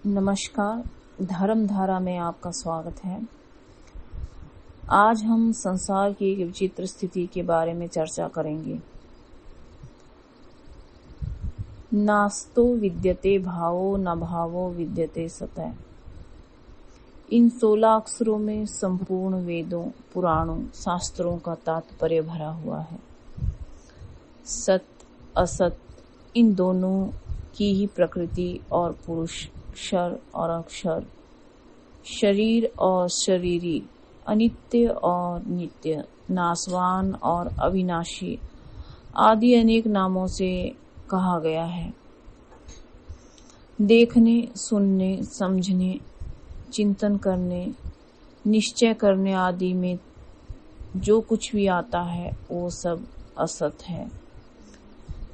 नमस्कार, धर्म धारा में आपका स्वागत है। आज हम संसार की एक विचित्र स्थिति के बारे में चर्चा करेंगे। नास्तो विद्यते भावो न भावो विद्यते सतः। इन 16 अक्षरों में संपूर्ण वेदों, पुराणों, शास्त्रों का तात्पर्य भरा हुआ है। सत्य, असत, इन दोनों की ही प्रकृति और पुरुष, क्षर और अक्षर, शरीर और शरीरी, अनित्य और नित्य, नाशवान और अविनाशी आदि अनेक नामों से कहा गया है। देखने, सुनने, समझने, चिंतन करने, निश्चय करने आदि में जो कुछ भी आता है वो सब असत है।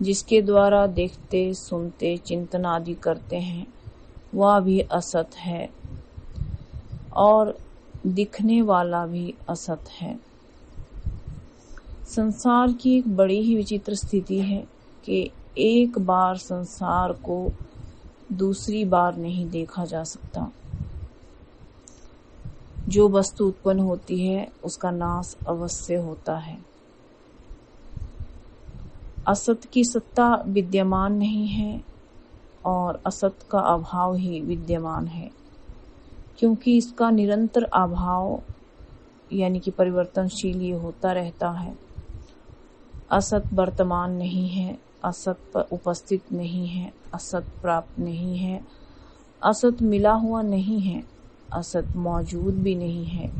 जिसके द्वारा देखते, सुनते, चिंतन आदि करते हैं वह भी असत है और दिखने वाला भी असत है। संसार की एक बड़ी ही विचित्र स्थिति है कि एक बार संसार को दूसरी बार नहीं देखा जा सकता। जो वस्तु उत्पन्न होती है उसका नाश अवश्य होता है। असत की सत्ता विद्यमान नहीं है और असत का अभाव ही विद्यमान है, क्योंकि इसका निरंतर अभाव यानी कि परिवर्तनशील ये होता रहता है। असत वर्तमान नहीं है, असत पर उपस्थित नहीं है, असत प्राप्त नहीं है, असत मिला हुआ नहीं है, असत मौजूद भी नहीं है,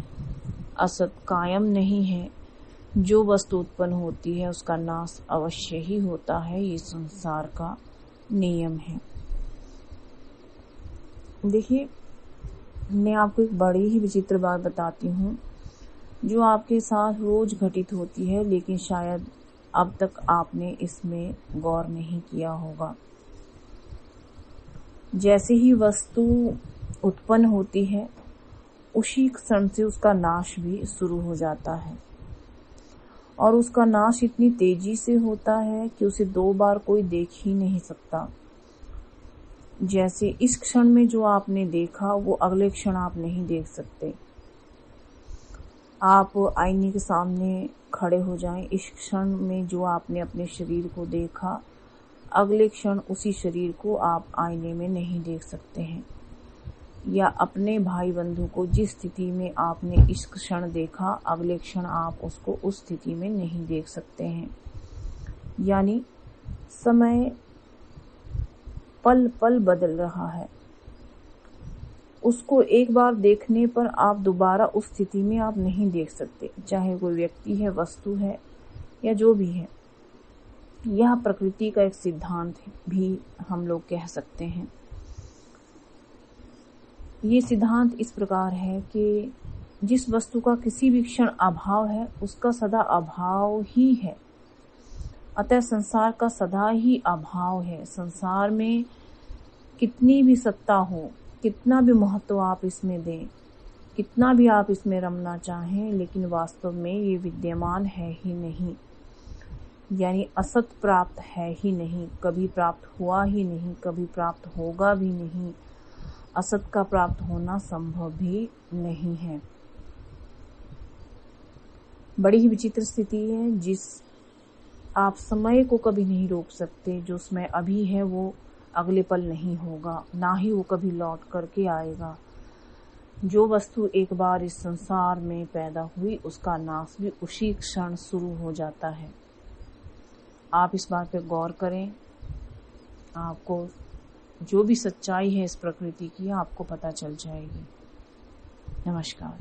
असत कायम नहीं है। जो वस्तु उत्पन्न होती है उसका नाश अवश्य ही होता है। ये संसार का नियम है। देखिए, मैं आपको एक बड़ी ही विचित्र बात बताती हूँ जो आपके साथ रोज घटित होती है, लेकिन शायद अब तक आपने इसमें गौर नहीं किया होगा। जैसे ही वस्तु उत्पन्न होती है उसी क्षण से उसका नाश भी शुरू हो जाता है और उसका नाश इतनी तेजी से होता है कि उसे दो बार कोई देख ही नहीं सकता। जैसे इस क्षण में जो आपने देखा वो अगले क्षण आप नहीं देख सकते। आप आईने के सामने खड़े हो जाएं, इस क्षण में जो आपने अपने शरीर को देखा अगले क्षण उसी शरीर को आप आईने में नहीं देख सकते हैं। या अपने भाई बंधु को जिस स्थिति में आपने इस क्षण देखा अगले क्षण आप उसको उस स्थिति में नहीं देख सकते हैं। यानी समय पल पल बदल रहा है। उसको एक बार देखने पर आप दोबारा उस स्थिति में आप नहीं देख सकते, चाहे कोई व्यक्ति है, वस्तु है या जो भी है। यह प्रकृति का एक सिद्धांत भी हम लोग कह सकते हैं। ये सिद्धांत इस प्रकार है कि जिस वस्तु का किसी भी क्षण अभाव है उसका सदा अभाव ही है। अतः संसार का सदा ही अभाव है। संसार में कितनी भी सत्ता हो, कितना भी महत्व आप इसमें दें, कितना भी आप इसमें रमना चाहें, लेकिन वास्तव में ये विद्यमान है ही नहीं। यानी असत प्राप्त है ही नहीं, कभी प्राप्त हुआ ही नहीं, कभी प्राप्त होगा भी नहीं। असत का प्राप्त होना संभव भी नहीं है। बड़ी ही विचित्र स्थिति है जिस आप समय को कभी नहीं रोक सकते। जो समय अभी है वो अगले पल नहीं होगा, ना ही वो कभी लौट करके आएगा। जो वस्तु एक बार इस संसार में पैदा हुई उसका नाश भी उसी क्षण शुरू हो जाता है। आप इस बात पर गौर करें, आपको जो भी सच्चाई है इस प्रकृति की आपको पता चल जाएगी। नमस्कार।